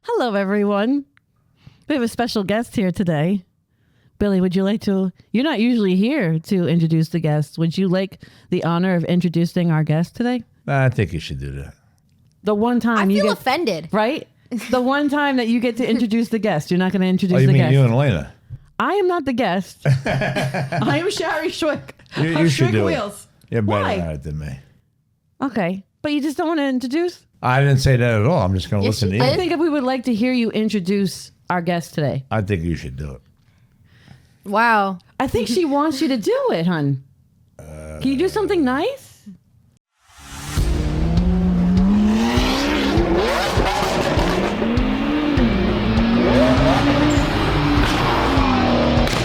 Hello, everyone. We have a special guest here today. Billy, would you like to? You're not usually here to introduce the guests. Would you like the honor of introducing our guest today? I think you should do that. The one time I you feel get offended. right. The one time that you get to introduce the guest, you're not going to introduce Oh, you the mean guest. you and Elena? I am not the guest. I am Shari Schwick. You of should Schwick do Wheels. it. You're better Why? at it than me. Okay, but you just don't want to introduce. I didn't say that at all. I'm just going to Yes, listen to you you. I think if we would like to hear you introduce our guest today. I think you should do it. Wow. I think she wants you to do it, hun. Can you do something nice?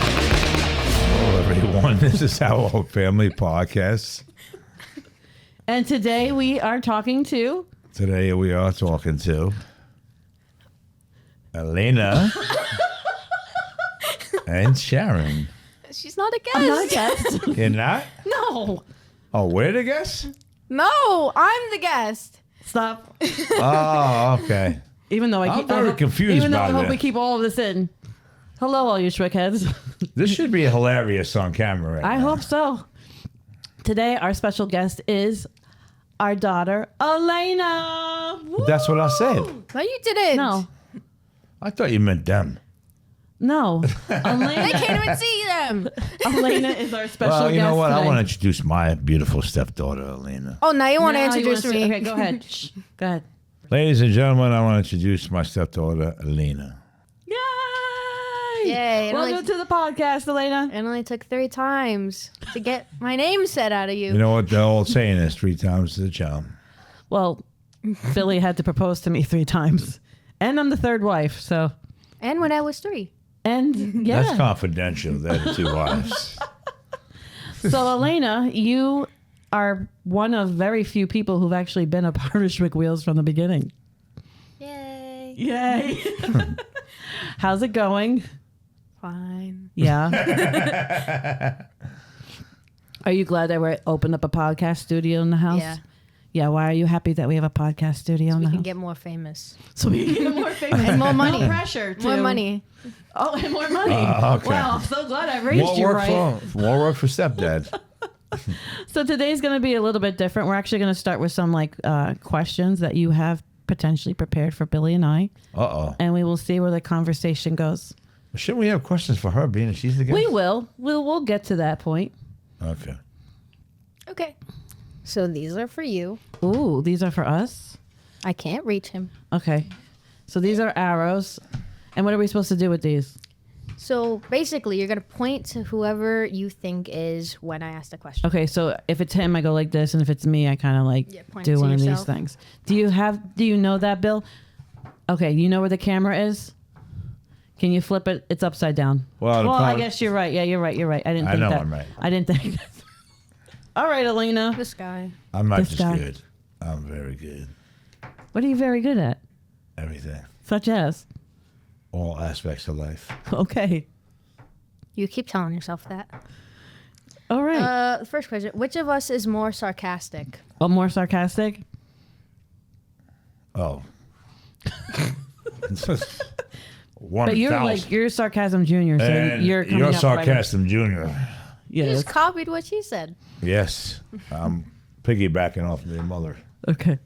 Hello, everyone. This is Our Old Family Podcast. And today we are talking to... Today we are talking to Elena and Sharon. She's not a guest. I'm not a guest. You're not? No. Oh, we're the guests? No, I'm the guest. Stop. Oh, okay. Even though I'm very confused Even though I by hope this. we keep all of this in. Hello, all you Schwick heads. This should be hilarious on camera right I now. hope so. Today, our special guest is our daughter, Elena. That's what I said. No, you didn't. No. I thought you meant them. No. I Elena, can't even see them. Elena is our special Well, guest you know what? today. I want to introduce my beautiful stepdaughter, Elena. Oh, now you want to Now you introduce wanna me. Okay, go ahead. Shh. Go ahead. Ladies and gentlemen, I want to introduce my stepdaughter, Elena. Yay! Yay, it Welcome only- to the podcast, Elena. It only took 3 times to get my name said out of you. You know what the old saying is, 3 times to the charm. Well, Billy had to propose to me 3 times. And I'm the third wife, so... And when I was 3. And, yeah. That's confidential. They're the 2 wives. So, Elena, you are one of very few people who've actually been a part of Schwick Wheels from the beginning. Yay. Yay. How's it going? Fine. Yeah. Are you glad that we opened up a podcast studio in the house? Yeah. Yeah, why are you happy that we have a podcast studio in We the can house? get more famous. So we can get more famous. And more money. No pressure. More to- money. Oh, and more money. Okay. Wow, I'm so glad I raised you right. More work for stepdad. So today's going to be a little bit different. We're actually going to start with some questions that you have potentially prepared for Billy and I, Uh-oh. and we will see where the conversation goes. Shouldn't we have questions for her, being that she's the guest? We will. We'll get to that point. Okay. Okay. So these are for you. Ooh, these are for us? I can't reach him. Okay. So these are arrows. And what are we supposed to do with these? So basically, you're going to point to whoever you think is when I ask the question. Okay, so if it's him, I go like this, and if it's me, I kind of like Yeah, point do to one of these yourself. things. Do you know that, Bill? Okay, you know where the camera is? Can you flip it? It's upside down. Well, the I problem- guess you're right. Yeah, you're right. I didn't I think know that. I'm right. I didn't think that. All right, Elena. This guy. I'm not This just guy. good. I'm very good. What are you very good at? Everything. Such as? All aspects of life. Okay. You keep telling yourself that. All right. The first question. Which of us is more sarcastic? Well, more sarcastic? Oh. One But you're sarcasm junior, so and you're coming you're up right- sarcasm junior. You Yes. just copied what she said. Yes. I'm piggybacking off their mother. Okay.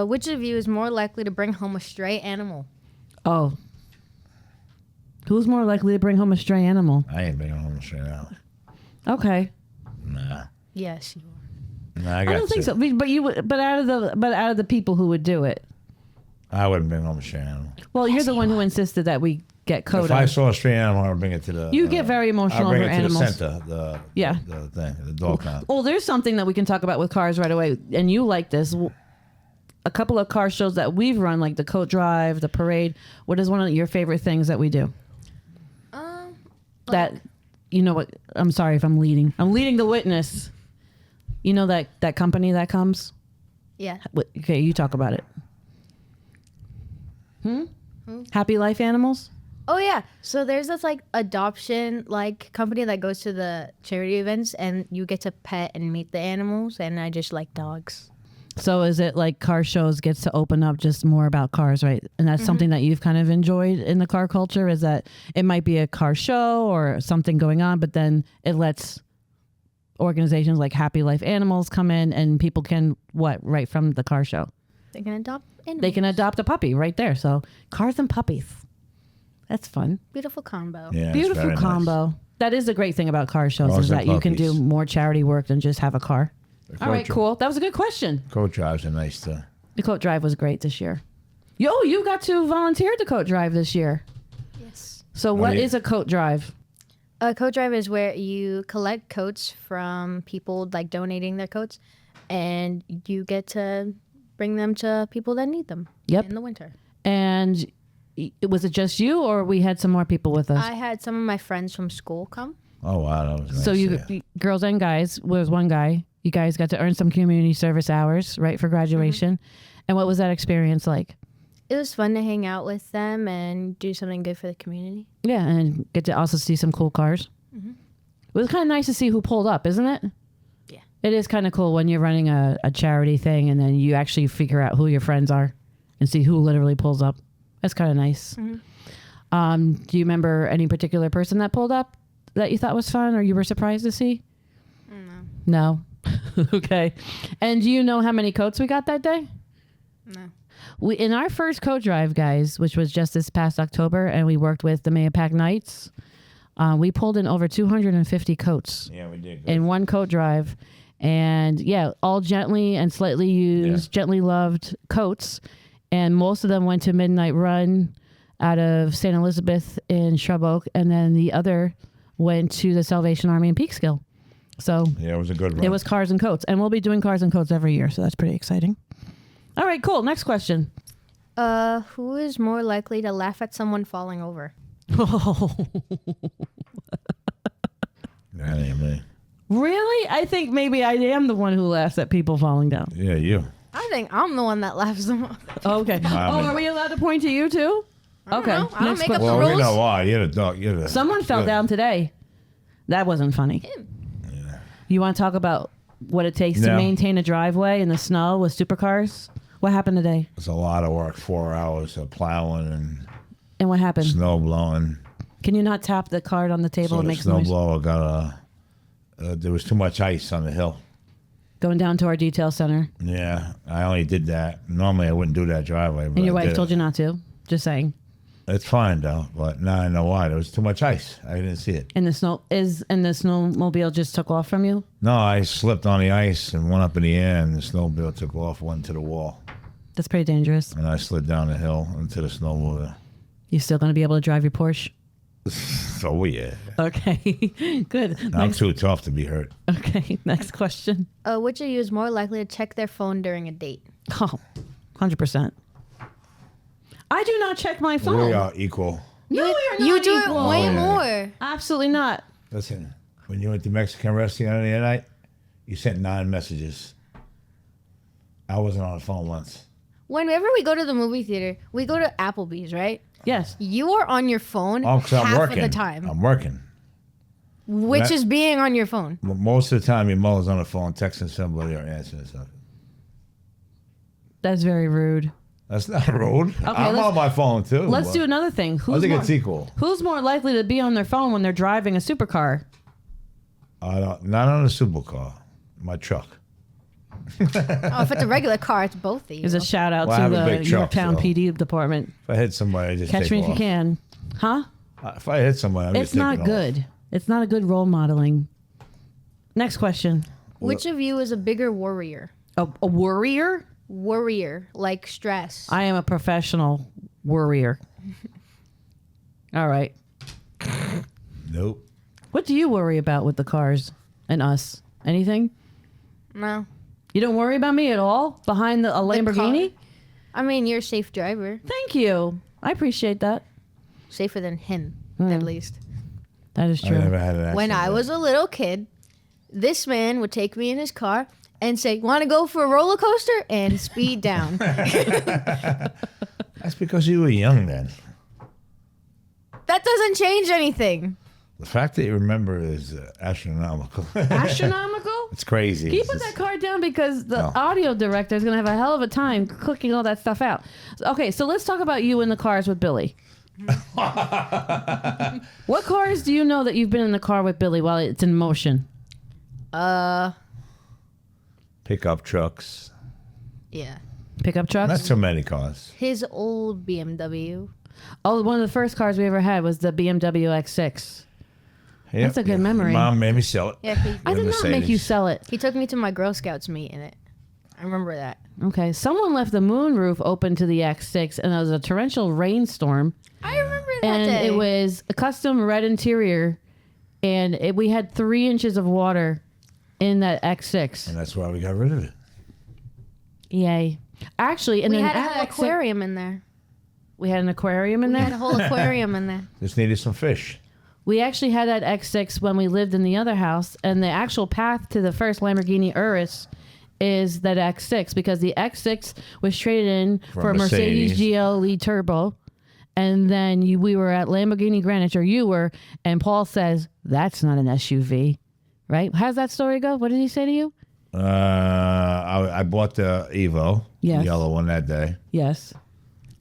Which of you is more likely to bring home a stray animal? Oh. Who's more likely to bring home a stray animal? I ain't bringing home straight out. Okay. Nah. Yes, you are. Nah, I I got don't think so. But you would, but out of the people who would do it. I wouldn't bring home a stray animal. Well, you're the one who insisted that we get If code I on. saw a stray animal, I would bring it to the... You get very emotional I'll bring over it to animals. the center, Yeah. the thing, the dog pound. Well, there's something that we can talk about with cars right away, and you like this. A couple of car shows that we've run, like the Coat Drive, the Parade. What is one of your favorite things that we do? That, you know what? I'm sorry if I'm leading. I'm leading the witness. You know that company that comes? Yeah. Okay, you talk about it. Happy Life Animals? Oh yeah. So there's this like adoption like company that goes to the charity events and you get to pet and meet the animals and I just like dogs. So is it like car shows gets to open up just more about cars, right? And that's something that you've kind of enjoyed in the car culture, is that it might be a car show or something going on, but then it lets organizations like Happy Life Animals come in and people can, right from the car show? They can adopt animals. They can adopt a puppy right there. So cars and puppies. That's fun. Beautiful combo. Yeah, it's Beautiful very combo. nice. That is the great thing about car shows, Cars is and that you can do puppies. more charity work than just have a car. The All right, coat- cool. That was a good question. Coat drives are nice too. The coat drive was great this year. You got to volunteer at the coat drive this year. Yes. So what yeah. is a coat drive? A coat drive is where you collect coats from people like donating their coats, and you get to bring them to people that need them. Yep. In the winter. And was it just you, or we had some more people with us? I had some of my friends from school come. Oh wow, that was nice. So yeah. you girls and guys, was one guy. You guys got to earn some community service hours, right, for graduation. And what was that experience like? It was fun to hang out with them and do something good for the community. Yeah, and get to also see some cool cars. It was kind of nice to see who pulled up, isn't it? Yeah. It is kind of cool when you're running a charity thing and then you actually figure out who your friends are and see who literally pulls up. That's kind of nice. Do you remember any particular person that pulled up that you thought was fun or you were surprised to see? No. Okay. And do you know how many coats we got that day? No. We, in our first coat drive, guys, which was just this past October, and we worked with the Mayapack Knights, we pulled in over 250 coats Yeah, we did. Good. in one coat drive. And yeah, all gently and slightly used, gently loved coats. And most of them went to Midnight Run out of St. Elizabeth in Shrub Oak. And then the other went to the Salvation Army in Peekskill. So Yeah, it was a good run. it was cars and coats. And we'll be doing cars and coats every year. So that's pretty exciting. All right, cool. Next question. Who is more likely to laugh at someone falling over? That ain't me. Really? I think maybe I am the one who laughs at people falling down. Yeah, you. I think I'm the one that laughs the most. Okay. Are we allowed to point to you too? Okay. know. I don't Next make que- up Well, we rules? know why. You're the dog. You're the. Someone fell you're- down today. That wasn't funny. You want to talk about what it takes to No. maintain a driveway in the snow with supercars? What happened today? It's a lot of work. 4 hours of plowing And what happened? and snow blowing. Can you not tap the card on the table So and the make snow noise? blower got there was too much ice on the hill. Going down to our detail center. Yeah, I only did that. Normally, I wouldn't do that driveway. But And your I wife did told it. you not to. Just saying. It's fine though, but now I know why. There was too much ice. I didn't see it. And the snowmobile just took off from you? No, I slipped on the ice and went up in the air, and the snowmobile took off, went to the wall, That's pretty dangerous. and I slid down the hill into the snowmobile. You still going to be able to drive your Porsche? So yeah, Okay. Good. I'm too tough to be hurt. Okay. Next question. Which of you is more likely to check their phone during a date? Oh, 100%. I do not check my phone. We are equal. No, we are not You do equal. it way yeah. more. Absolutely not. Listen, when you went to Mexican restaurant the other night, you sent 9 messages. I wasn't on the phone once. Whenever we go to the movie theater, we go to Applebee's, right? Yes. You are on your phone Oh, 'cause I'm half working. of the time, I'm working. which That- is being on your phone. Most of the time, your mother's on the phone texting somebody or answering something. That's very rude. That's not rude. I'm let's- on my phone too. Let's but do another thing. I Who's think more, it's equal. who's more likely to be on their phone when they're driving a supercar? Not on a supercar. My truck. Oh, if it's a regular car, it's both of you. There's a shout out Well, I to have a the big truck, Yorktown so- PD department. If I hit somebody, I just Catch take me if off. you can. Huh? If I hit somebody, I'm It's just not taking off. good. It's not a good role modeling. Next question. Which of you is a bigger worrier? A worrier? Worrier, like stress. I am a professional worrier. All right. Nope. What do you worry about with the cars and us? Anything? No. You don't worry about me at all behind a Lamborghini? I mean, you're a safe driver. Thank you. I appreciate that. Safer than him, Hmm. at least. That is I true. never had an accident. When I was a little kid, this man would take me in his car and say, "Want to go for a roller coaster?" and speed down. That's because you were young then. That doesn't change anything. The fact that you remember is astronomical. Astronomical? It's crazy. Can you put that card down because the audio director is going to have a hell of a time clicking all that stuff out. Okay, so let's talk about you in the cars with Billy. What cars do you know that you've been in the car with Billy while it's in motion? Pickup trucks. Yeah. Pickup trucks? Not so many cars. His old BMW. Oh, one of the first cars we ever had was the BMW X6. Yep. That's a good memory. Mom made me sell it. Yeah, I did not make you sell it. he took me to my Girl Scouts meet in it. I remember that. Okay, someone left the moonroof open to the X6 and there was a torrential rainstorm. I remember that And day. it was a custom red interior and we had 3 inches of water in that X6. And that's why we got rid of it. Yay. Actually, and we then had at an X6 aquarium in there. we had an aquarium in We there. had a whole aquarium in there. Just needed some fish. We actually had that X6 when we lived in the other house, and the actual path to the first Lamborghini Urus is that X6 because the X6 was traded in for a Mercedes GLE Turbo, and then we were at Lamborghini Greenwich, or you were, and Paul says, that's not an SUV, right? How's that story go? What did he say to you? I bought the Evo, Yes. the yellow one that day. Yes.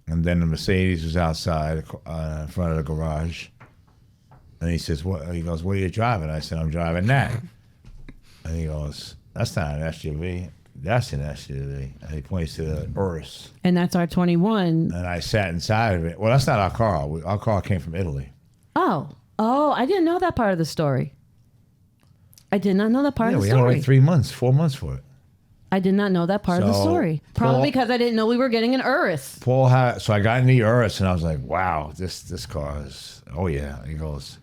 And then the Mercedes was outside in front of the garage. And he says, "What?" He goes, "What are you driving?" I said, "I'm driving that." And he goes, "That's not an SUV. That's an SUV." And he points to the Urus. And that's our 21. And I sat inside of it. Well, that's not our car. Our car came from Italy. Oh, I didn't know that part of the story. I did not know that part of the We story. had like 3 months, 4 months for it. I did not know that part of the So, story. Probably Paul- because I didn't know we were getting an Urus. Paul had, so I got in the Urus and I was like, "Wow, this car is, oh yeah." He goes,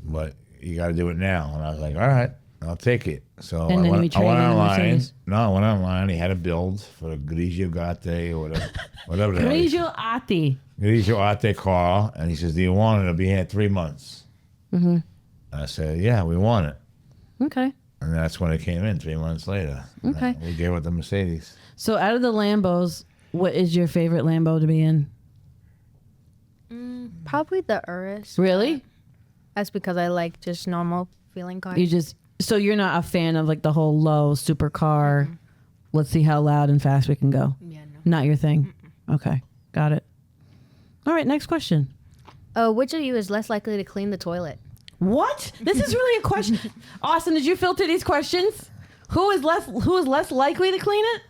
"But you got to do it now." And I was like, "All right, I'll take it." So And I then we went traded in the online. Mercedes. No, I went online. He had a build for the Grigio Gatte or whatever the hell it is. Grigio Atti. Grigio Gatte car. And he says, "Do you want it? It'll be here in 3 months." Mm-hmm. I said, "Yeah, we want it." Okay. And that's when it came in 3 months later. Okay. We gave it the Mercedes. So out of the Lambos, what is your favorite Lambo to be in? Probably the Urus. Really? That's because I like just normal feeling cars. So you're not a fan of like the whole low supercar, let's see how loud and fast we can go. Yeah, no. Not your thing. Okay. Got it. All right, next question. Which of you is less likely to clean the toilet? What? This is really a question. Austin, did you filter these questions? Who is less likely to clean it?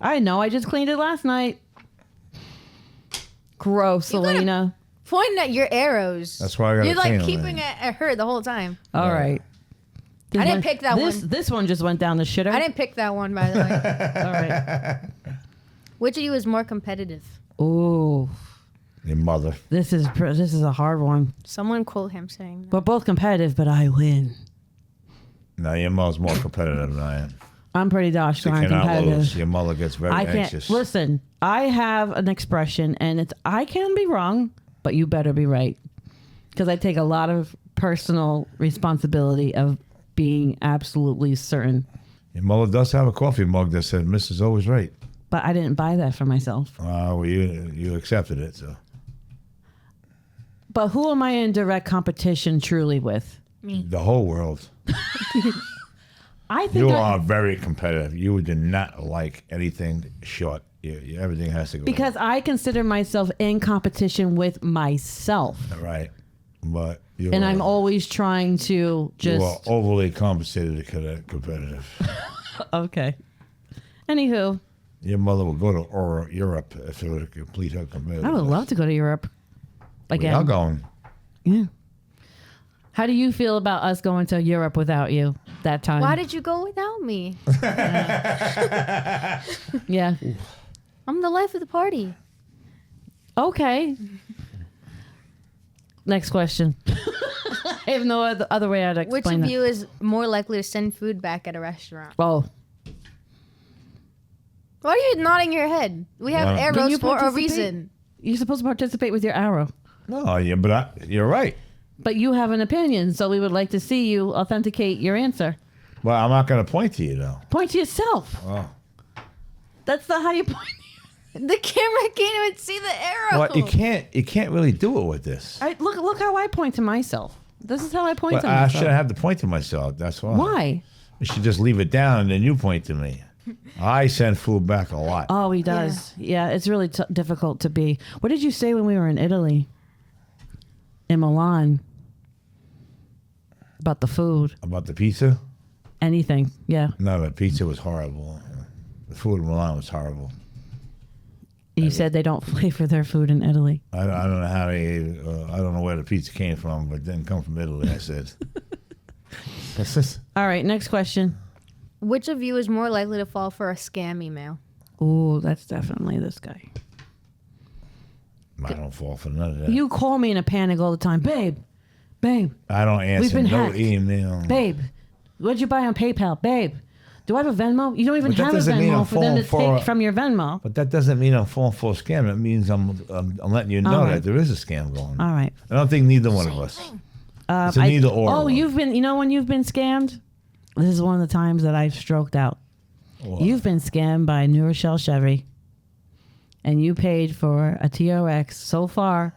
I know, I just cleaned it last night. Gross, You gotta- Elena. Pointing at your arrows. That's why I got You're to clean like them, keeping man. it at her the whole time. All right. I didn't pick that one. This one just went down the shitter. I didn't pick that one, by the way. All right. Which of you is more competitive? Ooh, Your mother. this is a hard one. Someone quote him saying that. We're both competitive, but I win. No, your mother's more competitive than I am. I'm pretty gosh She darn cannot competitive. lose. Your mother gets very I can't anxious. listen. I have an expression, and it's I can be wrong, but you better be right, because I take a lot of personal responsibility of being absolutely certain. Your mother does have a coffee mug that said "Mrs. Always Right." But I didn't buy that for myself. Well, you accepted it, so. But who am I in direct competition truly with? The whole world. I think You are very competitive. You do not like anything short. Everything has to go. because I consider myself in competition with myself, Right. But you and are, I'm always trying to you just are overly compensated competitive. okay. Anywho, Your mother will go to Europe if it would complete her competitive. I would love to go to Europe We again. are going. Yeah. How do you feel about us going to Europe without you that time? Why did you go without me? Yeah. I'm the life of the party. Okay. Next question. I have no other way I'd Which explain of that. you is more likely to send food back at a restaurant? Oh, Why are you nodding your head? We have Well, Don't arrows you for a participate? reason. you're supposed to participate with your arrow, No, yeah, but you're right. but you have an opinion, so we would like to see you authenticate your answer. Well, I'm not going to point to you though. Point to yourself. Oh. That's not how you point. The camera can't even see the arrow. Well, you can't really do it with this. Look how I point to myself. This is how I point But to I myself. shouldn't have to point to myself. That's why. Why? You should just leave it down and then you point to me. I send food back a lot. Oh, he does. Yeah, it's really difficult to be. What did you say when we were in Italy? In Milan? About the food? About the pizza? Anything, yeah. No, the pizza was horrible. The food in Milan was horrible. You said they don't flavor their food in Italy. I don't know how they. I don't know where the pizza came from, but it didn't come from Italy. I said. All right, next question. Which of you is more likely to fall for a scam email? Ooh, that's definitely this guy. I don't fall for none of that. You call me in a panic all the time, babe. I don't answer no hacked. email. Babe, what'd you buy on PayPal? Babe, do I have a Venmo? You don't even But that have a doesn't mean Venmo I'm for them to falling take from your Venmo. But that doesn't mean I'm falling for a scam. It means I'm letting you know All right. that there is a scam going on. All right. I don't think neither one of us. It's a neither or. Oh, one. you've been, when you've been scammed? This is one of the times that I've stroked out. What? You've been scammed by New Rochelle Chevy, and you paid for a TRX so far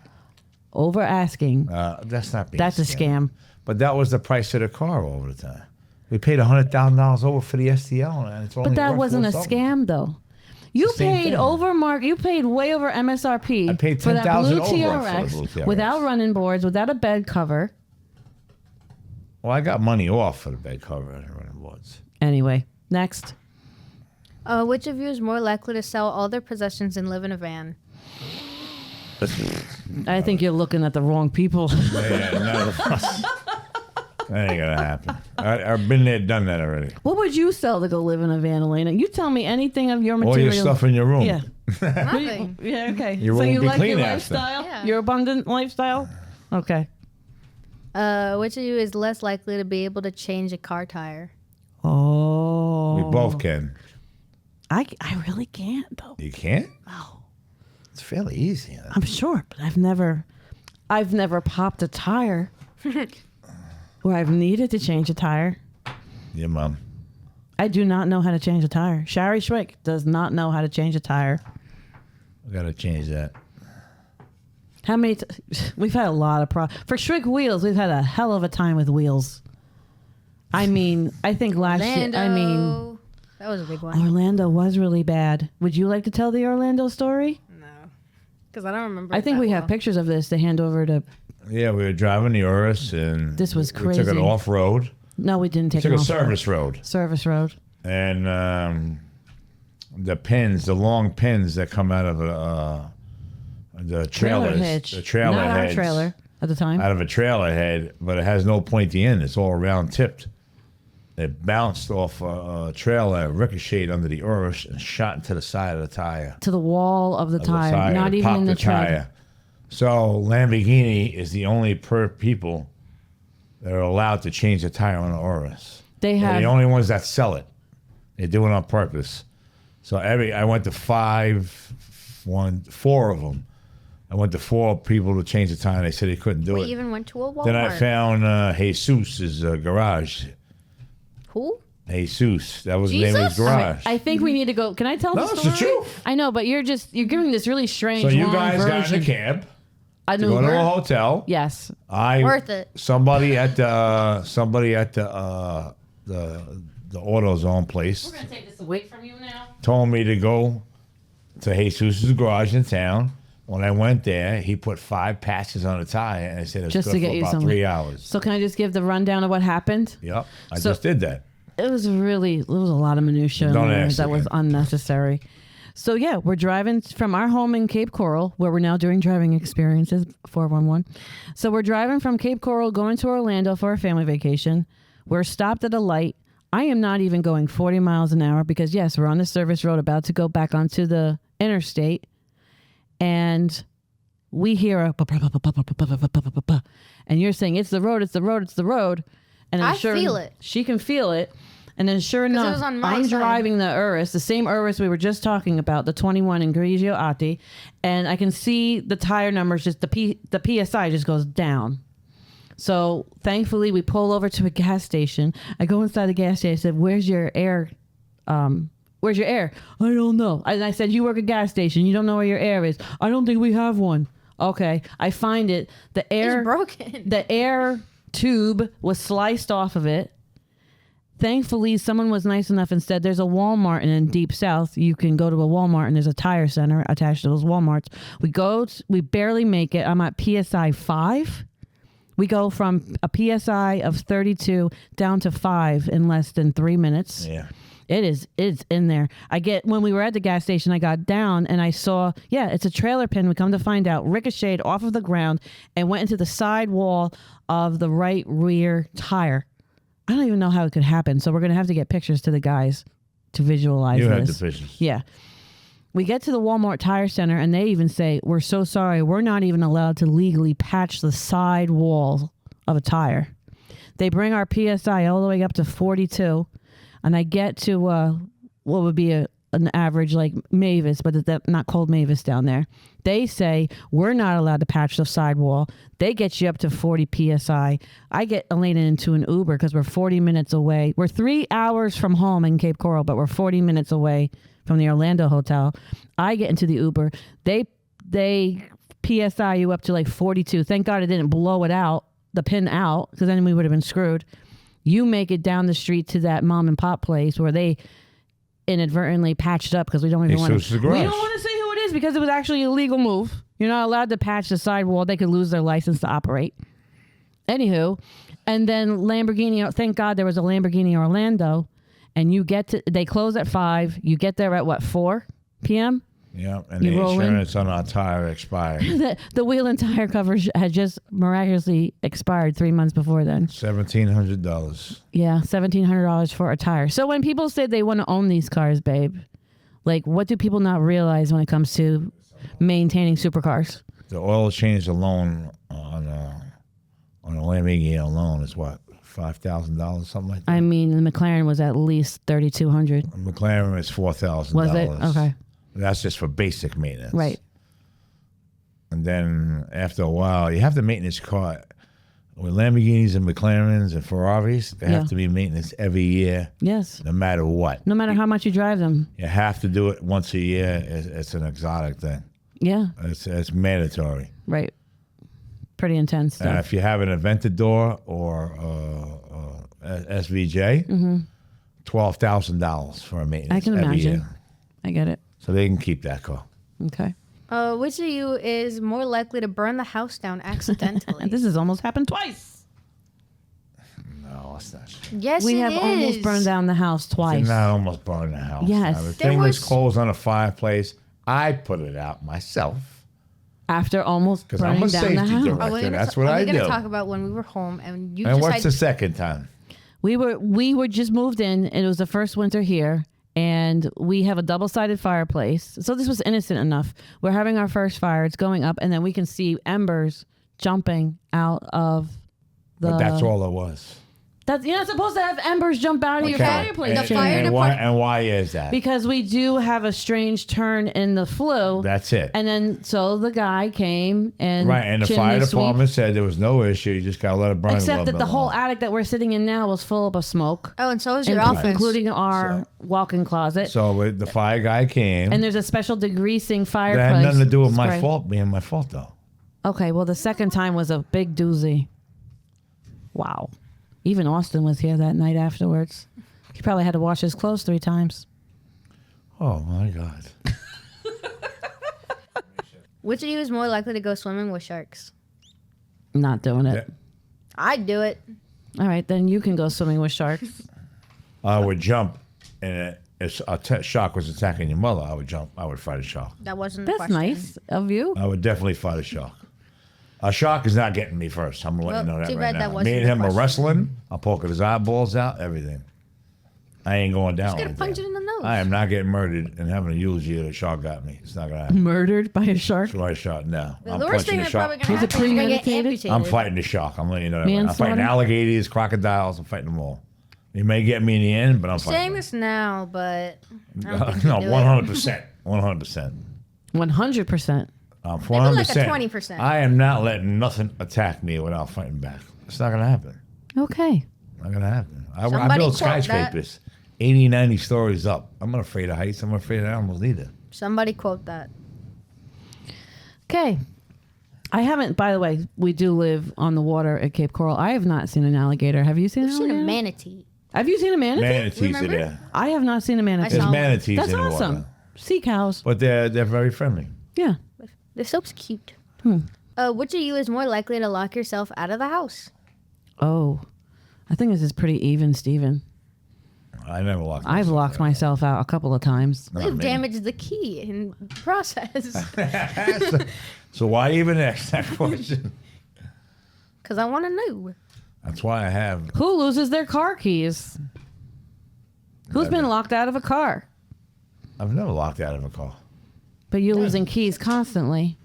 over asking. That's not being That's a scam. But that was the price of the car over the time. We paid $100,000 over for the STL, and it's only But that worth wasn't a something. scam, though. You same paid thing. over You paid way over MSRP I paid for that blue $10,000 over for the TRX, blue TRX. without running boards, without a bed cover. Well, I got money off for the bed cover and running boards. Anyway, next. Which of you is more likely to sell all their possessions and live in a van? I think you're looking at the wrong people. Yeah, none of us. That ain't gonna happen. I've been there, done that already. What would you sell to go live in a van, Elena? You tell me anything of your All material. your stuff in your room. Yeah. Nothing. Yeah, okay. Your So room you be like clean your after. lifestyle? Yeah. Your abundant lifestyle? Okay. Which of you is less likely to be able to change a car tire? Oh. We both can. I really can't, though. You can't? No. It's fairly easy. Huh? I'm sure, but I've never popped a tire where I've needed to change a tire. Your mom. I do not know how to change a tire. Shari Schwick does not know how to change a tire. We gotta change that. How many? We've had a lot of for Schwick wheels. We've had a hell of a time with wheels. I mean, I think last year. I mean, that was a big one. Orlando was really bad. Would you like to tell the Orlando story? No, because I don't remember. I think we have pictures of this to hand over to. Yeah, we were driving the Urus and This was We took it crazy. off road. No, we didn't take Took it a off. service road. Service road. And the long pins that come out of the Trailer trailers, hitch. the trailer Not our heads, trailer at the time. out of a trailer head, but it has no pointy end. It's all round tipped. It bounced off a trailer, ricocheted under the Urus, and shot into the side of the tire. To the wall of the tire, not It even popped in the tread. tire. So Lamborghini is the only people that are allowed to change the tire on the Urus. They They're have the only ones that sell it. They do it on purpose. So I went to four of them. I went to 4 people to change the tire. And they said they couldn't do We it. even went to a Walmart. Then I found Jesus' garage. Who? Jesus, that was the name of his Jesus? garage. I think we need to go. Can I tell No, the it's story? the truth. I know, but you're giving this really strange. So you long guys got in version. a cab, An go to Uber. a hotel. Yes. Worth it. Somebody at the AutoZone place We're gonna take this away from you now. told me to go to Jesus' garage in town. When I went there, he put 5 patches on the tire and I said it's Just good to get for you about some. 3 hours. So can I just give the rundown of what happened? Yep, I So- just did that. There was a lot of minutia in Don't there ask that was again. unnecessary. So yeah, we're driving from our home in Cape Coral, where we're now doing driving experiences, 411. So we're driving from Cape Coral, going to Orlando for a family vacation. We're stopped at a light. I am not even going 40 miles an hour because yes, we're on the service road about to go back onto the interstate. And we hear a and you're saying it's the road, it's the road, it's the road. And then I feel it. She can feel it. And then sure it enough, was on my I'm side. driving the Urus, the same Urus we were just talking about, the 21 in Grigio Atti, and I can see the tire numbers, just the PSI just goes down. So thankfully we pull over to a gas station. I go inside the gas station. I said, where's your air? Where's your air? I don't know. And I said, you work at a gas station. You don't know where your air is. I don't think we have one. Okay. I find it. The air It's broken. The air tube was sliced off of it. Thankfully, someone was nice enough and said there's a Walmart in Deep South. You can go to a Walmart and there's a tire center attached to those Walmarts. We barely make it. I'm at PSI 5. We go from a PSI of 32 down to 5 in less than 3 minutes. Yeah. It's in there. When we were at the gas station, I got down and I saw, it's a trailer pin. We come to find out, ricocheted off of the ground and went into the side wall of the right rear tire. I don't even know how it could happen. So we're going to have to get pictures to the guys to visualize You this. have the pictures. Yeah. We get to the Walmart Tire Center and they even say, we're so sorry. We're not even allowed to legally patch the side wall of a tire. They bring our PSI all the way up to 42. And I get to what would be an average like Mavis, but it's not called Mavis down there. They say we're not allowed to patch the sidewall. They get you up to 40 PSI. I get Elena into an Uber because we're 40 minutes away. We're 3 hours from home in Cape Coral, but we're 40 minutes away from the Orlando hotel. I get into the Uber. They PSI you up to like 42. Thank God it didn't blow it out, the pin out, because then we would have been screwed. You make it down the street to that mom and pop place where they inadvertently patched up because we don't even want to. We don't want to say who it is because it was actually a legal move. You're not allowed to patch the sidewall. They could lose their license to operate. Anywho, and then Lamborghini. Thank God there was a Lamborghini Orlando, and they close at 5. You get there at 4 p.m. Yeah, and the insurance on our tire expired. the wheel and tire coverage had just miraculously expired 3 months before then. $1,700. Yeah, $1,700 for a tire. So when people say they want to own these cars, babe, like what do people not realize when it comes to maintaining supercars? The oil change alone on a Lamborghini alone is what? $5,000, something like that. I mean, the McLaren was at least $3,200. McLaren is $4,000. Was it? Okay. That's just for basic maintenance. Right. And then after a while, you have to maintenance car. With Lamborghinis and McLarens and Ferraris, they have to be maintenance every year. Yes. No matter what. No matter how much you drive them. You have to do it once a year. It's an exotic thing. Yeah. It's mandatory. Right. Pretty intense stuff. If you have an Aventador or SVJ, $12,000 for a maintenance. I can every imagine. Year. I get it. So they can keep that car. Okay. Which of you is more likely to burn the house down accidentally? This has almost happened twice. No, it's not. Yes, we it have is. almost burned down the house twice. Did not almost burn the house. Yes. Now, the thing was closed on a fireplace. I put it out myself. After almost burning I'm a down safety the house. director. That's what I do. We're going to talk about when we were home and you And decided... what's the second time? We were just moved in, and it was the first winter here, and we have a double-sided fireplace. So this was innocent enough. We're having our first fire. It's going up, and then we can see embers jumping out of the... But that's all it was. You're not supposed to have embers jump out of your fireplace. And why is that? Because we do have a strange turn in the flue. That's it. And then, so the guy came and... Right, and the fire department said there was no issue. You just got to let it burn. Except that the whole attic that we're sitting in now was full of smoke. Oh, and so is your office. Including our walk-in closet. So the fire guy came. And there's a special degreasing fireplace. That had nothing to do with my fault being my fault, though. Okay, well, the second time was a big doozy. Wow. Even Austin was here that night afterwards. He probably had to wash his clothes 3 times. Oh, my God. Which of you is more likely to go swimming with sharks? Not doing it. Yeah. I'd do it. All right, then you can go swimming with sharks. I would jump, and if a shark was attacking your mother, I would jump. I would fight a shark. That wasn't the That's question. nice of you. I would definitely fight a shark. A shark is not getting me first. I'm going to let you know that too right bad now. that wasn't Me and the him are question. wrestling. I'll poke his eyeballs out, everything. I ain't going down Just gonna like punch that. it in the nose. I am not getting murdered and having a eulogy that a shark got me. It's not going to happen. Murdered by a shark? That's why a shark, no. The I'm worst punching thing the that's probably shark. going to happen is you're going to get premeditated? amputated. I'm fighting the shark. I'm letting you know that. Right now. I'm Manslaughter? fighting alligators, crocodiles. I'm fighting them all. You may get me in the end, but I'm saying fighting this now, but I them. don't think No, you do it. 100%. 100%. 100%. 100%. Maybe like a 20%. I am not letting nothing attack me without fighting back. It's not going to happen. Okay. Not going to happen. I Somebody build quote that. skyscrapers 80, 90 stories up. I'm not afraid of heights. I'm not afraid of animals either. Somebody quote that. Okay. I haven't, by the way, we do live on the water at Cape Coral. I have not seen an alligator. Have you seen I've an seen alligator? a manatee. Have you seen a manatee? Manatees are Remember? there. I have not seen a manatee. There's saw- manatees That's in the awesome. water. Sea cows. But they're very friendly. Yeah. The soap's cute. Which of you is more likely to lock yourself out of the house? Oh, I think this is pretty even, Steven. I never locked I've myself locked out. myself out a couple of times. Not You've me. damaged the key in process. So why even ask that question? Because I want to know. That's why I have. Who loses their car keys? Who's been locked out of a car? I've never locked out of a car. But you're losing keys constantly.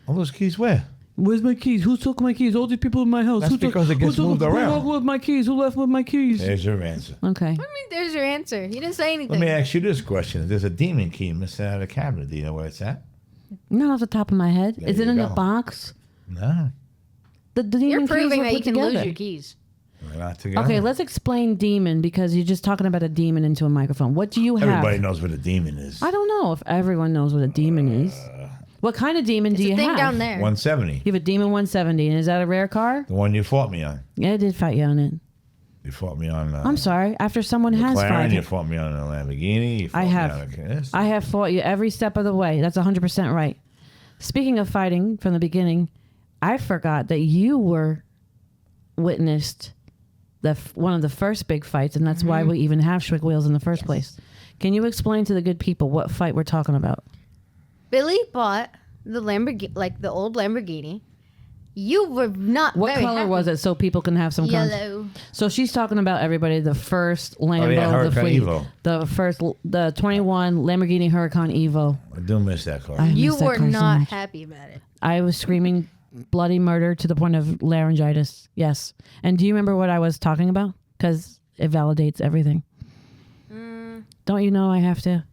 All those keys where? Where's my keys? Who took my keys? All these people in my house. That's because it gets moved around. Who left with my keys? Who left with my keys? There's your answer. Okay. I mean, there's your answer. You didn't say anything. Let me ask you this question. There's a demon key missing out of the cabinet. Do you know where it's at? Not off the top of my head. There Is it you in the go. box? No. The demon You're keys proving were that you put can together. lose your keys. We're not together. Okay, let's explain demon because you're just talking about a demon into a microphone. What do you have? Everybody knows what a demon is. I don't know if everyone knows what a demon is. What kind of demon do It's you a thing have? down there. 170. You have a demon 170, and is that a rare car? The one you fought me on. Yeah, I did fight you on it. You fought me on. I'm sorry. After someone has McLaren, you fought, fought me on a Lamborghini. You fought I me have. on a Kiss. I have fought you every step of the way. That's 100% right. Speaking of fighting from the beginning, I forgot that you were witnessed one of the first big fights, and that's why we even have Schwick wheels in the first place. Can you explain to the good people what fight we're talking about? Billy bought the Lamborghini, like the old Lamborghini. You were not What very color happy. was it so people can have some context? Yellow. So she's talking about everybody, the first Lambo, yeah, the Huracan fleet, Evo. the 21 Lamborghini Huracan Evo. I do miss that car. I You miss that were car so not much. happy about it. I was screaming bloody murder to the point of laryngitis. Yes. And do you remember what I was talking about? Because it validates everything. Don't you know I have to?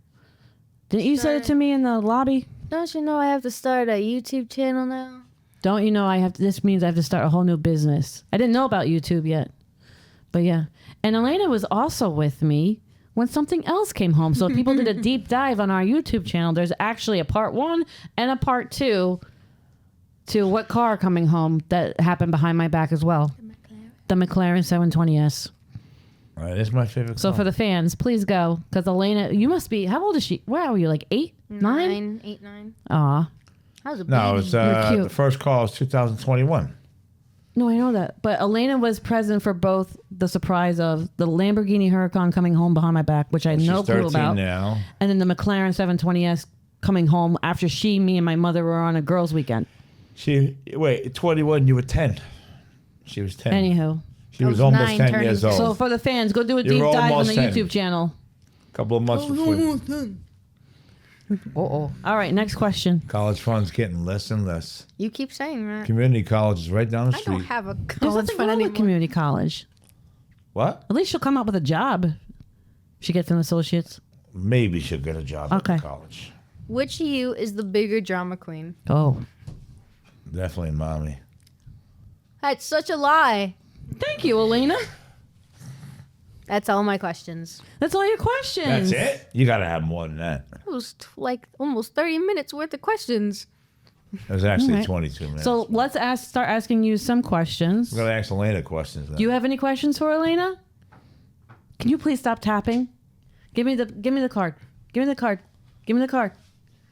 Didn't you say it to me in the lobby? Don't you know I have to start a YouTube channel now? Don't you know I have to? This means I have to start a whole new business. I didn't know about YouTube yet. But yeah. And Elena was also with me when something else came home. So if people did a deep dive on our YouTube channel, there's actually a part 1 and a part 2 to what car coming home that happened behind my back as well. The McLaren 720S. All right, that's my favorite So car. for the fans, please go. Because Elena, you must be, how old is she? Where are you, like 8? 9? 8, 9. Aw. I was a No, baby. it's You're cute. the first car was 2021. No, I know that. But Elena was present for both the surprise of the Lamborghini Huracan coming home behind my back, which I had no She's clue 13 about. now. And then the McLaren 720S coming home after me and my mother were on a girls' weekend. Wait, 21, you were 10. She was 10. Anywho. She was was almost 9 10 turning years old. So for the fans, go do a You're deep dive on almost the 10. YouTube channel. couple of months before. Uh-oh. All right, next question. College funds getting less and less. You keep saying that. Community college is right down the I street. don't have a There's college nothing fund wrong with anymore. community college. What? At least she'll come up with a job. If she gets an associate's. Maybe she'll get a job Okay. at college. Which of you is the bigger drama queen? Oh. Definitely mommy. That's such a lie. Thank you, Elena. That's all my questions. That's all your questions. That's it? You got to have more than that. It was like almost 30 minutes worth of questions. It was actually All right. 22 minutes. So let's start asking you some questions. I'm going to ask Elena questions now. Do you have any questions for Elena? Can you please stop tapping? Give me the card. Give me the card. Give me the card.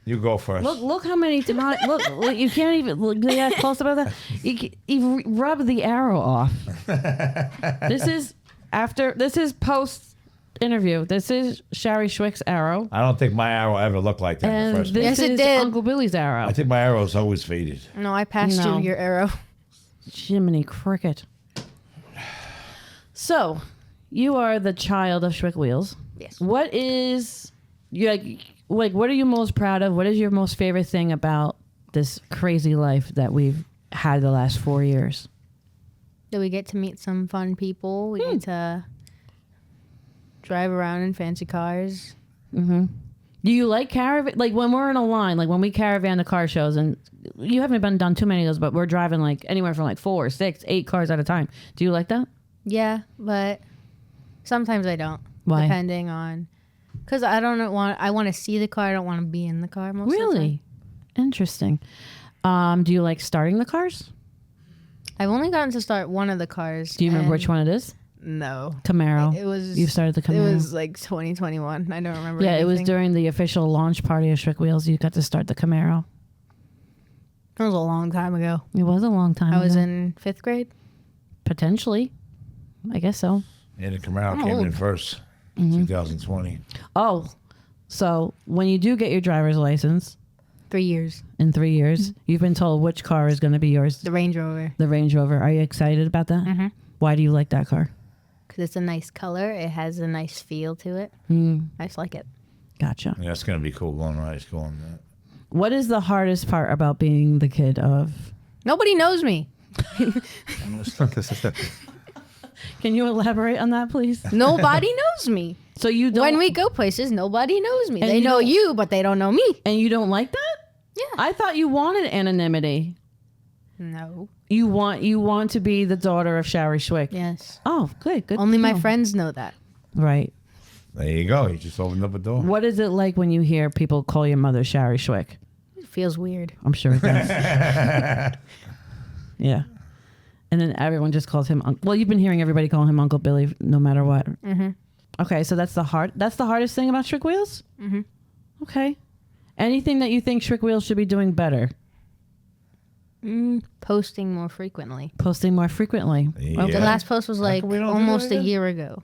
You go first. Look how many times. Look, you can't even look that close about that. You rub the arrow off. This is post interview. This is Shari Schwick's arrow, I don't think my arrow ever looked like that in and the first this place. Yes, it is did. Uncle Billy's arrow. I think my arrow's always faded. No, I passed No. you your arrow. Jiminy Cricket. So, you are the child of Schwick Wheels. Yes. What is you like? What are you most proud of? What is your most favorite thing about this crazy life that we've had the last 4 years? Do we get to meet some fun people? We get to drive around in fancy cars. Do you like caravan? Like when we're in a line, like when we caravan to car shows, and you haven't done too many of those, but we're driving like anywhere from like 4, 6, 8 cars at a time. Do you like that? Yeah, but sometimes I don't. Why? Depending on, because I don't want. I want to see the car. I don't want to be in the car most of the time. Really? Interesting. Do you like starting the cars? I've only gotten to start one of the cars. Do you remember and which one it is? No. Camaro. It was. You started the Camaro. It was like 2021. I don't remember. Yeah, it was anything. during the official launch party of Schwick Wheels. You got to start the Camaro. It was a long time ago. It was a long time I was ago. in 5th grade. Potentially. I guess so. Yeah, the Camaro I'm came in old. first, Mm-hmm. 2020. Oh, so when you do get your driver's license 3 years. in 3 years, you've been told which car is going to be yours. The Range Rover. The Range Rover. Are you excited about that? Mm-hmm. Why do you like that car? Because it's a nice color. It has a nice feel to it. Mm, I just like it. gotcha. Yeah, that's going to be cool going to high school on that. What is the hardest part about being the kid of... Nobody knows me. Can you elaborate on that, please? Nobody knows me. So you don't... When we go places, nobody knows me. And They you know don't- you, but they don't know me. And you don't like that? Yeah. I thought you wanted anonymity. No. You want to be the daughter of Shari Schwick. Yes. Oh, good. Only to my know. friends know that. Right. There you go. You just opened up a door. What is it like when you hear people call your mother Shari Schwick? It feels weird. I'm sure it does. Yeah. And then everyone just calls him Well, you've been hearing everybody call him Uncle Billy no matter what. Mm-hmm. Okay, so that's the hardest thing about Schwick Wheels? Mm-hmm. Okay. Anything that you think Schwick Wheels should be doing better? Posting more frequently. Posting more frequently. Yeah. The last post was like come we don't do almost that a again? year ago.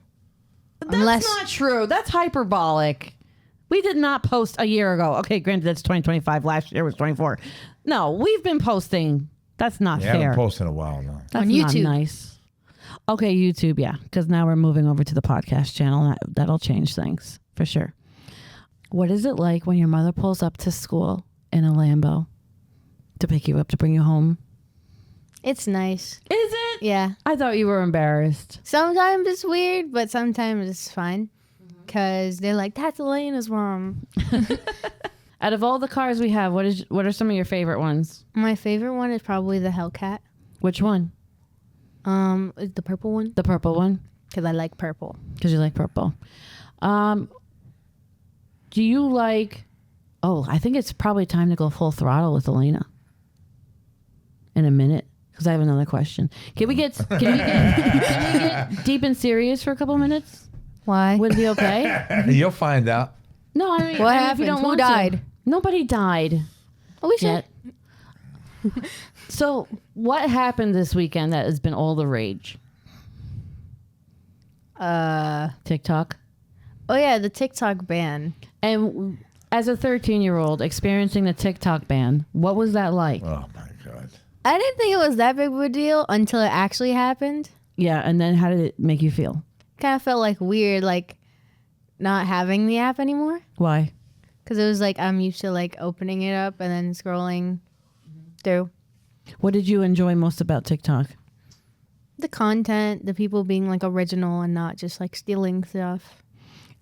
That's Unless- not true. That's hyperbolic. We did not post a year ago. Okay, granted, that's 2025. Last year was 24. No, we've been posting. That's not You haven't fair. posted in a while now. That's On not YouTube. nice. Okay, YouTube, yeah, because now we're moving over to the podcast channel. That'll change things for sure. What is it like when your mother pulls up to school in a Lambo to pick you up to bring you home? It's nice. Is it? Yeah. I thought you were embarrassed. Sometimes it's weird, but sometimes it's fine. Because they're like, that's Elena's mom. Out of all the cars we have, what are some of your favorite ones? My favorite one is probably the Hellcat. Which one? The purple one. The purple one? Because I like purple. Because you like purple. Do you like... Oh, I think it's probably time to go full throttle with Elena. In a minute. Because I have another question. Can we get deep and serious for a couple minutes? Why? Would it be okay? You'll find out. No, I mean, What if you happened? don't Who want to. died? Nobody died Oh, we should. yet. So, what happened this weekend that has been all the rage? TikTok. Oh, yeah, the TikTok ban. And as a 13-year-old experiencing the TikTok ban, what was that like? Oh, my God. I didn't think it was that big of a deal until it actually happened. Yeah, and then how did it make you feel? Kind of felt like weird, like not having the app anymore. Why? Because it was like I'm used to like opening it up and then scrolling through. What did you enjoy most about TikTok? The content, the people being like original and not just like stealing stuff.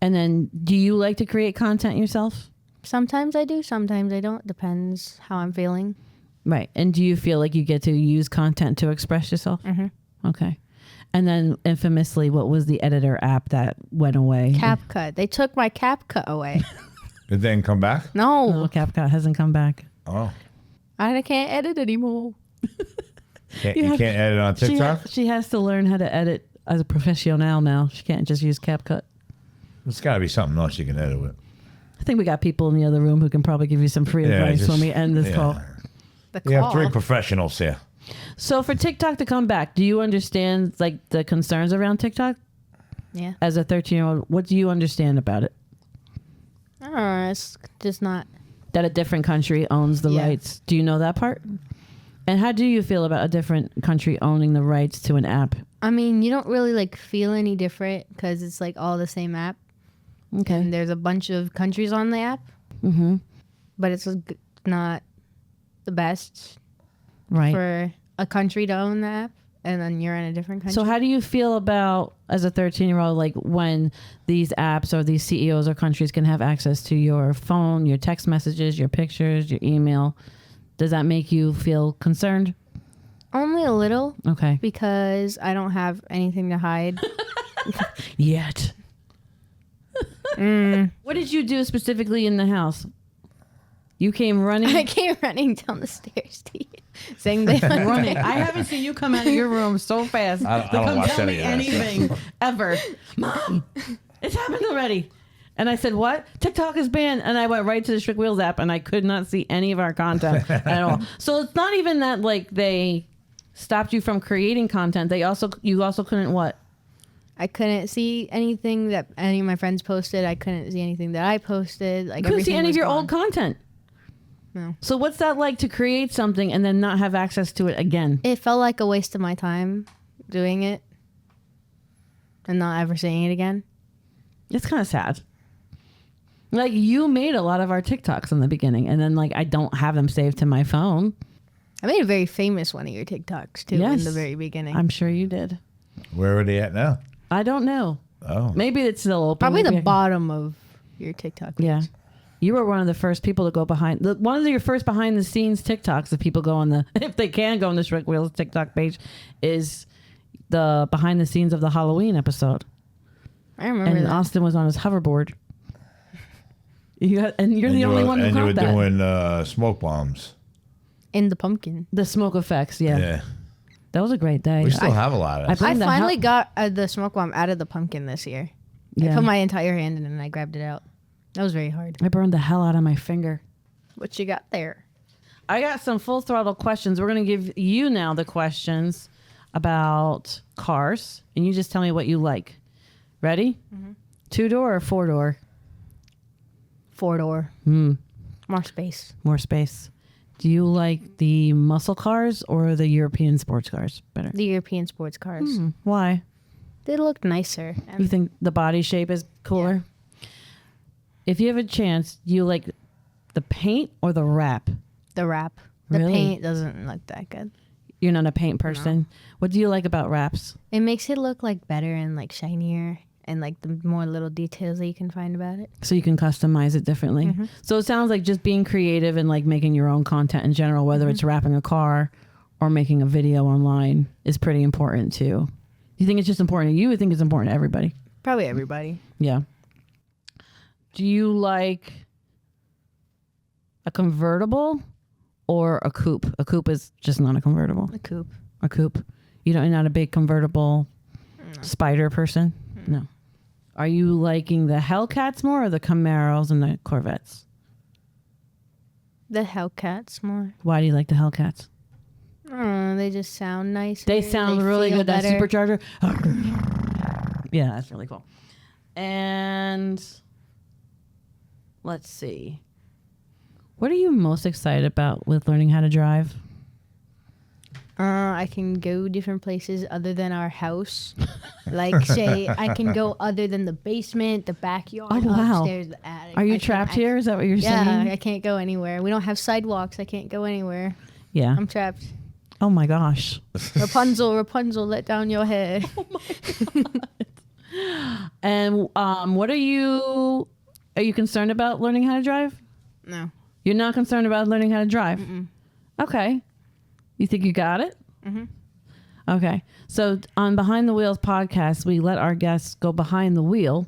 And then, do you like to create content yourself? Sometimes I do, sometimes I don't. Depends how I'm feeling. Right. And do you feel like you get to use content to express yourself? Mm-hmm. Okay. And then, infamously, what was the editor app that went away? CapCut. They took my CapCut away. It didn't come back? No, Oh, CapCut hasn't come back. Oh. I can't edit anymore. You can't edit on TikTok? She has to learn how to edit as a professional now. She can't just use CapCut. There's got to be something else you can edit with. I think we got people in the other room who can probably give you some free advice when we end this call. The We have call. 3 professionals here. So for TikTok to come back, do you understand like the concerns around TikTok? Yeah. As a 13-year-old, what do you understand about it? I don't know. It's just not. That a different country owns the Yeah. rights. Do you know that part? And how do you feel about a different country owning the rights to an app? I mean, you don't really like feel any different because it's like all the same app. Okay. And there's a bunch of countries on the app, Mm-hmm. but it's not the best Right. for a country to own the app, and then you're in a different country. So how do you feel about, as a 13-year-old, like when these apps or these CEOs or countries can have access to your phone, your text messages, your pictures, your email? Does that make you feel concerned? Only a little, Okay. because I don't have anything to hide. Yet. What did you do specifically in the house? You came running? I came running down the stairs to saying they running. I haven't seen you come out of your room so fast I to don't come watch tell me any of that anything ever. Mom, it's happened already. And I said, what? TikTok is banned. And I went right to the Schwick Wheels app and I could not see any of our content at all. So it's not even that like they stopped you from creating content. You also couldn't what? I couldn't see anything that any of my friends posted. I couldn't see anything that I posted. Like, You couldn't see everything any of was your gone. old content. No. So what's that like to create something and then not have access to it again? It felt like a waste of my time doing it and not ever seeing it again. It's kind of sad. Like you made a lot of our TikToks in the beginning and then like I don't have them saved to my phone. I made a very famous one of your TikToks too Yes. in the very beginning. I'm sure you did. Where are they at now? I don't know. Oh. Maybe it's still open. Probably Maybe the bottom of your TikTok. Yeah. page. You were one of the first people to go one of your first behind the scenes TikToks, if people go on if they can go on the Schwick Wheels TikTok page, is the behind the scenes of the Halloween episode. I remember And that. Austin was on his hoverboard. You're the only one who And you caught were that. doing smoke bombs. In the pumpkin. The smoke effects, yeah. Yeah. That was a great day. We still have a lot of I that. put- I the finally hell- got the smoke bomb out of the pumpkin this year. Yeah. I put my entire hand in it and I grabbed it out. That was very hard. I burned the hell out of my finger. What you got there? I got some full throttle questions. We're going to give you now the questions about cars, and you just tell me what you like. Ready? Mm-hmm. 2-door or 4-door? 4-door. Hmm. More space. More space. Do you like the muscle cars or the European sports cars better? The European sports cars. Why? They look nicer. You And think the body shape is cooler? If you have a chance, do you like the paint or the wrap? the wrap. The Really? paint doesn't look that good. You're not a paint person. What do you like about wraps? It makes it look like better and like shinier and like the more little details that you can find about it. So you can customize it differently. So it sounds like just being creative and like making your own content in general, whether it's wrapping a car or making a video online, is pretty important too. Do you think it's just important to you? I think it's important to everybody. Probably everybody. Yeah. Do you like a convertible or a coupe? A coupe is just not a convertible. A coupe. A coupe. You're not a big convertible spider person? No. Are you liking the Hellcats more or the Camaros and the Corvettes? The Hellcats more. Why do you like the Hellcats? I don't know, they just sound nice. They sound really feel good. That better. supercharger. Yeah, that's really cool. And let's see. What are you most excited about with learning how to drive? I can go different places other than our house. Like, say, I can go other than the basement, the backyard, Oh, wow. upstairs, the attic. Are you I can- trapped here? Is that what you're Yeah, saying? I can't go anywhere. We don't have sidewalks. I can't go anywhere. Yeah. I'm trapped. Oh my gosh. Rapunzel, Rapunzel, let down your hair. And what are you concerned about learning how to drive? No. You're not concerned about learning how to drive? Okay. You think you got it? Okay. So on Behind the Wheels podcast, we let our guests go behind the wheel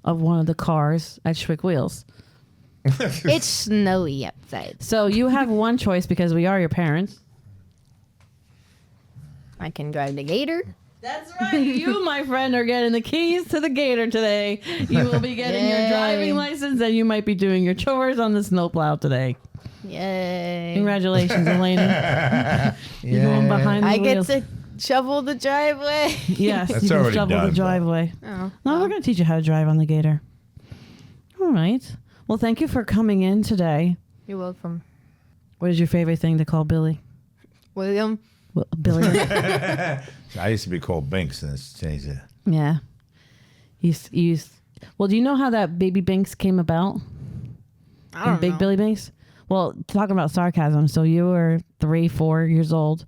of one of the cars at Schwick Wheels. It's snowy outside. So you have one choice because we are your parents. I can drive the gator. That's right. You, my friend, are getting the keys to the gator today. You will be getting your Yay. driving license and you might be doing your chores on the snowplow today. Yay. Congratulations, Elena. You're going behind the I get wheels. to shovel the driveway. Yes, That's you can already shovel done, the but- driveway. Oh. No, we're going to teach you how to drive on the gator. All right. Well, thank you for coming in today. You're welcome. What is your favorite thing to call Billy? William. Well, Billy. I used to be called Binks, and it's changed it. Yeah. Well, do you know how that Baby Binks came about? I don't Big know. Billy Binks? Well, talking about sarcasm. So you were 3-4 years old,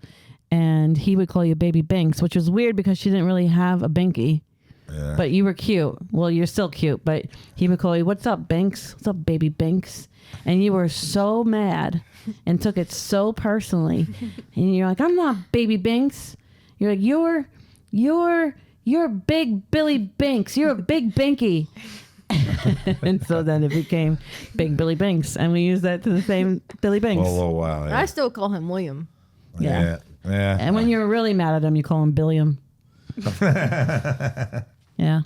and he would call you Baby Binks, which was weird because she didn't really have a binky. Yeah. But you were cute. Well, you're still cute, but he would call you, "What's up, Binks? What's up, Baby Binks?" And you were so mad and took it so personally. And you're like, "I'm not Baby Binks." You're like, "You're Big Billy Binks. You're a big binky." And so then it became Big Billy Binks, and we use that to the same Billy Binks. For a little while. I Yeah. still call him William. Yeah. Yeah. And when you're really mad at him, you call him Billiam. Yeah.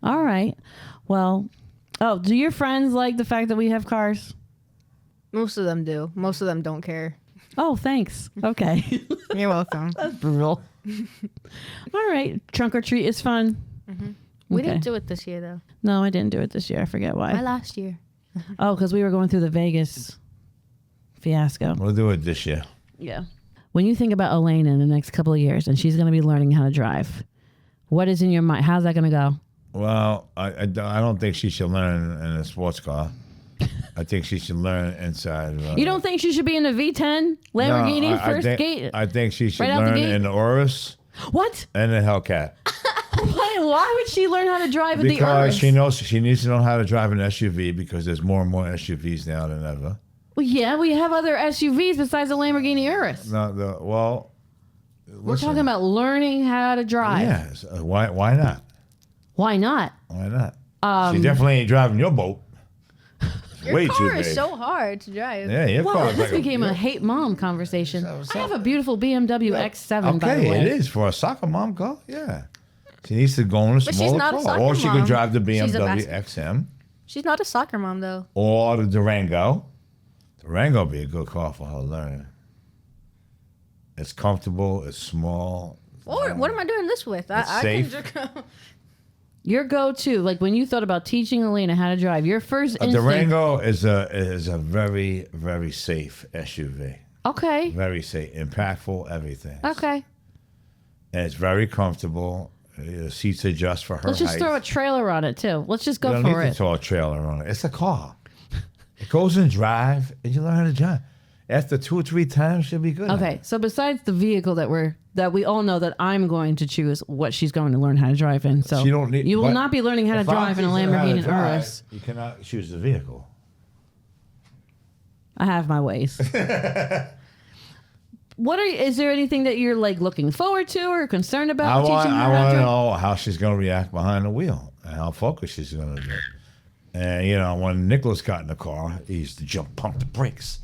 All right. Well, do your friends like the fact that we have cars? Most of them do. Most of them don't care. Oh, thanks. Okay. You're welcome. That's brutal. All right. Trunk or treat is fun. Mm-hmm. We Okay. didn't do it this year, though. No, I didn't do it this year. I forget why. My last year. Oh, because we were going through the Vegas fiasco. We'll do it this year. Yeah. When you think about Elena in the next couple of years and she's going to be learning how to drive, what is in your mind? How's that going to go? Well, I don't think she should learn in a sports car. I think she should learn inside. You don't think she should be in a V10 Lamborghini gate? I think she should Right out the learn gate? in the Urus What? and the Hellcat. Why would she learn how to drive in the Because Urus? she needs to know how to drive an SUV because there's more and more SUVs now than ever. Well, yeah, we have other SUVs besides the Lamborghini Urus. We're talking about learning how to drive. Yes. Why not? Why not? Why not? She definitely ain't driving your boat. Your Way car too is big. so hard to drive. Yeah, your Well, car is this like became a hate mom conversation. I have a beautiful BMW X7, by the Okay, way. it is for a soccer mom car. Yeah, she needs to go in a But she's smaller not a car, soccer or she mom. could drive the She's a BMW bas- XM She's not a soccer mom, though. or the Durango. Durango would be a good car for her learning. It's comfortable. It's small. Or what am I doing this with? It's I safe. can just go. Your go-to, like when you thought about teaching Elena how to drive, your first A instinct. Durango is a very, very safe SUV. Okay. Very safe, impactful, everything. Okay. And it's very comfortable. The seats adjust for her Let's just height. throw a trailer on it too. Let's just You go don't for need to it. throw a trailer on it. It's a car. It goes in drive, and you learn how to drive. After 2 or 3 times, you'll be good. Okay. So besides the vehicle that we all know that I'm going to choose what she's going to learn how to drive in. So She don't need- you will but not be learning how to If I'm drive in a teaching her how to Lamborghini drive, Urus. you cannot choose the vehicle. I have my ways. Is there anything that you're like looking forward to or concerned about teaching her I how want to to drive? know how she's going to react behind the wheel and how focused she's going to be. And, when Nicholas got in the car, he used to pump the brakes.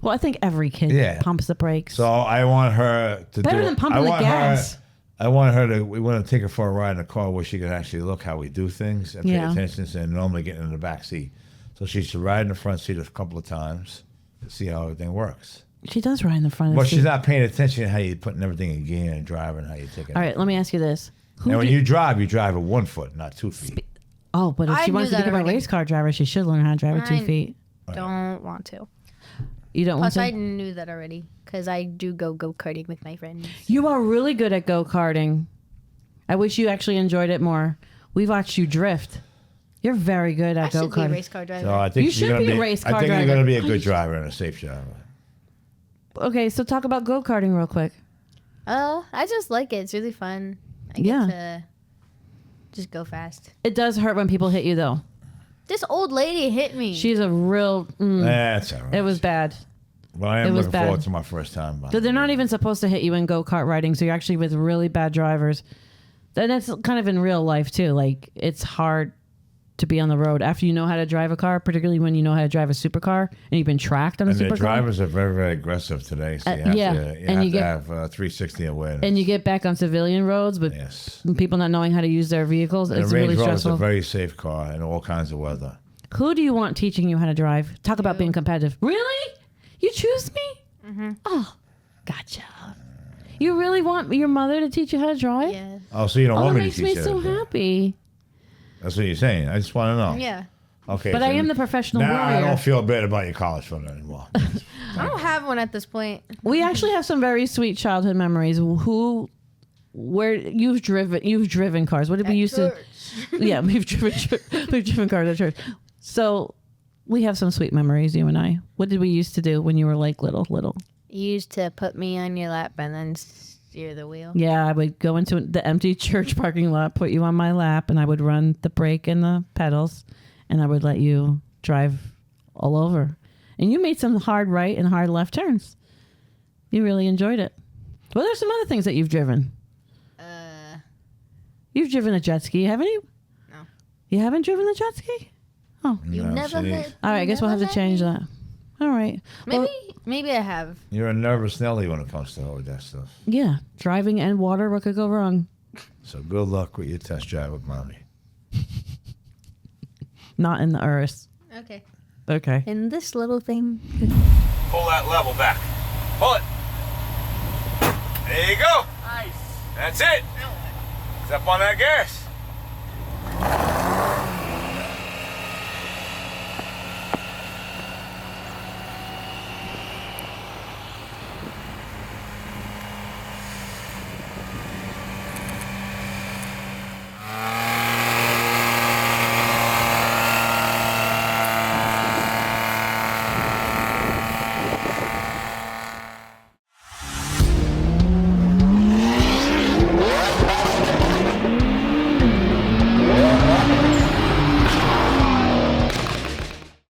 Well, I think every kid Yeah. pumps the brakes. So I want her to Better do than pumping the gas. We want to take her for a ride in the car where she can actually look how we do things and pay Yeah. attention and normally get in the back seat. So she should ride in the front seat a couple of times to see how everything works. She does ride in the front of But the seat. she's not paying attention to how you're putting everything in gear and driving, how you take it. All right, let me ask you this. And when you drive with 1 foot, not 2 feet. Oh, but if I she knew wants to that become a already. race car driver, she should learn how to drive with 2 I- feet. Don't want to. You don't want Plus, I to? knew that already because I do go-karting with my friends. You are really good at go-karting. I wish you actually enjoyed it more. We watched you drift. You're very good I at should be a go-karting. race car driver. So I think You she's should gonna be a race car I think driver. you're going to be a good driver and a safe driver. Okay, so talk about go-karting real quick. I just like it. It's really fun. I get Yeah. to just go fast. It does hurt when people hit you, though. This old lady hit me. She's a real... That's all right. It was bad. But I it am was looking bad. forward to my first time. So they're not even supposed to hit you in go-kart riding, so you're actually with really bad drivers. And that's kind of in real life, too. Like, it's hard to be on the road after you know how to drive a car, particularly when you know how to drive a supercar and you've been tracked on a And the supercar. drivers are very, very aggressive today. So you have yeah. to, you And have you to get- have 360 awareness. And you get back on civilian roads with Yes. people not knowing how to use their vehicles. And It's the Range really Rover is a stressful. very safe car in all kinds of weather. Who do you want teaching you how to drive? Talk about You. being competitive. Really? You choose me? Mm-hmm. Oh, gotcha. You really want your mother to teach you how to drive? Yeah. Oh, so you don't Oh, that want me to makes teach me you so that, huh? happy. That's what you're saying. I just want to know. Yeah. Okay. But so I am the professional now I warrior. don't feel bad about your college fund anymore. I don't have one at this point. We actually have some very sweet childhood memories. Where you've driven cars. What did we used to? Yeah, we've driven cars at church. So we have some sweet memories, you and I. What did we used to do when you were like little? You used to put me on your lap and then steer the wheel. Yeah, I would go into the empty church parking lot, put you on my lap, and I would run the brake and the pedals, and I would let you drive all over. And you made some hard right and hard left turns. You really enjoyed it. Well, there's some other things that you've driven. You've driven a jet ski, haven't you? No. You haven't driven a jet ski? Oh. You No, never see. let. All right, I guess we'll have to change that. All right. Maybe I have. You're a nervous Nelly when it comes to all that stuff. Yeah. Driving and water. What could go wrong? So good luck with your test drive with mommy. Not in the Urus. Okay. Okay. In this little thing. Pull that level back. Pull it. There you go. Nice. That's it. Step on that gas.